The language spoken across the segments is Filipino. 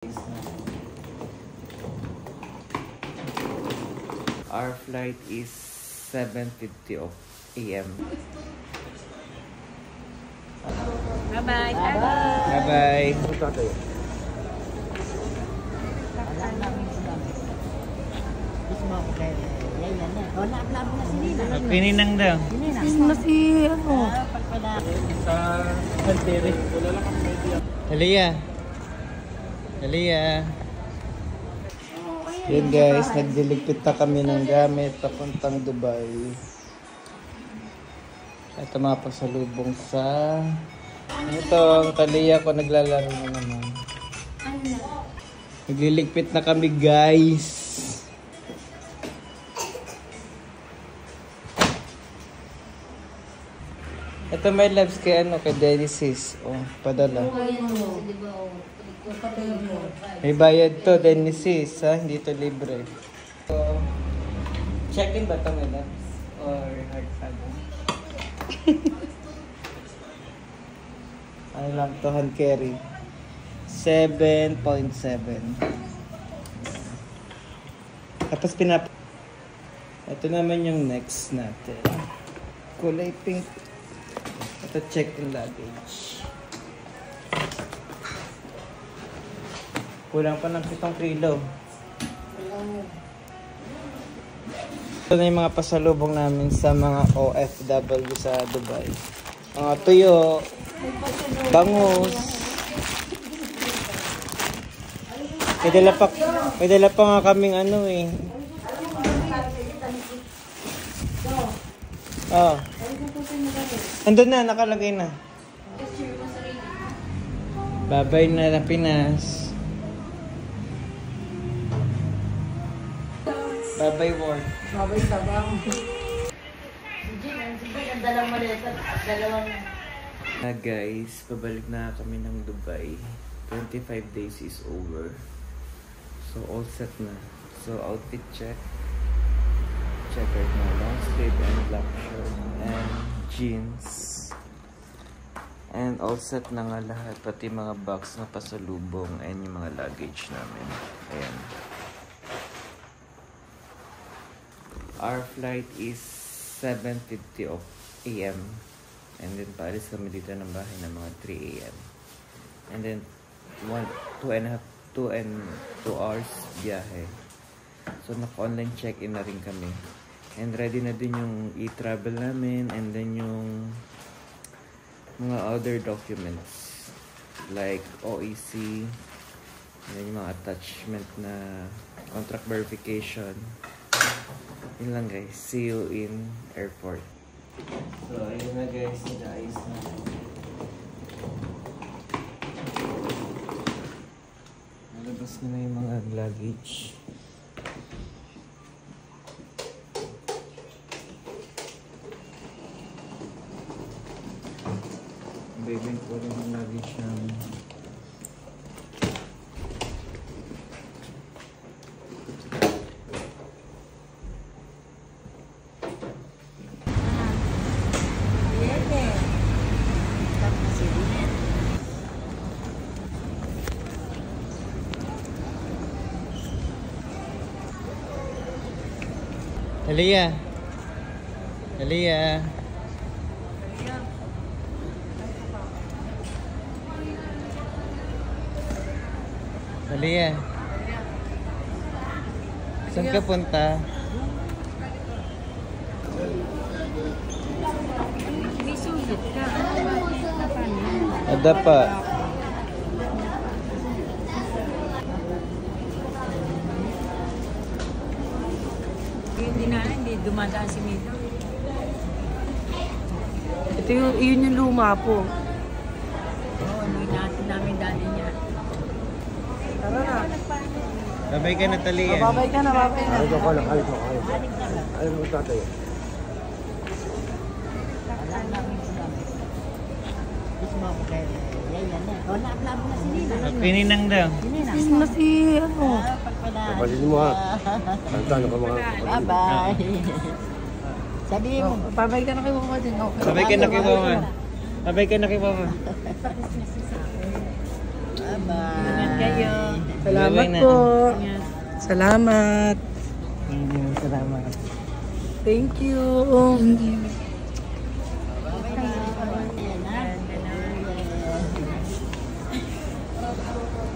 Our flight is 7:50 a.m. Bye-bye. Bye-bye. Pininang daw. Na si ano? Sa Altere. Halia. Halia. Yun guys, nagdiligpit na kami ng gamit papuntang Dubai. Ito mga pasalubong sa... Ito, ang Talia ko naglalaro na naman. Nagliligpit na kami guys. Ito may loves kay ano, kay Denisis. Oh, padala. May bayad to, Denisis, ha? Hindi to libre. So, check-in ba ito, may loves? Or hard pago? Ano lang to, hand carry. 7.7. Tapos ito naman yung next natin. Kulay pink. Ito check-in luggage. Kulang pa ng 7 kilo. Ito na yung mga pasalubong namin sa mga OFW sa Dubai. Mga tuyo, bangus. May dala pa nga kaming ano eh. Oh. Andun na, nakalagay na. Bye-bye na lang Pinas. Bye-bye world. Bye-bye sabang. Dalawang maleta, dalawang... Guys, pabalik na kami ng Dubai. 25 days is over. So all set na. So outfit check. Checkered na long sleeve and black shirt and jeans. And all set na nga lahat, pati mga box na pasalubong and yung mga luggage namin. Ayan. Our flight is 7:50 a.m. And then paalis kami dito ng bahay ng mga 3 a.m. And then 2 hours biyahe. So naka-online check-in na rin kami. And ready na din yung e-travel namin and then yung mga other documents like OEC and then yung mga attachment na contract verification. Yun lang guys. See you in airport. So ayun na guys, nag-ayos na. Nalabas na yung mga luggage. Baby ko rin yung luggage namin. Halia. Halia. Halia. Saan ka punta? May sulit ka. Ada pa. Hindi dumadaan si Milo. Ito yun yung luma po. Oo, hindi namin dali niya. Tara na. Babay ka na, Talia. Babay ka na. Ayos mo tatay. Pininang daw. Na si ano? Kapatid mo ha. Tantano ka mga kapatid. Bye-bye. Sabihin mo, babay ka na kay mama din. Babay ka na kay mama. Babay ka na kay mama. Ingat kayo. Salamat Bye-bye na. po. Ingat. Salamat. Salamat. Thank you.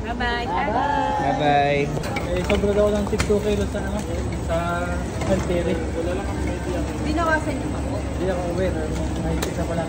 Bye-bye. Bye-bye. Eh, sobra daw ng 62 kilos sa ano, sa Alteri. Binawasan niyo pa po? Hindi ako uwi, nakikita pa lang.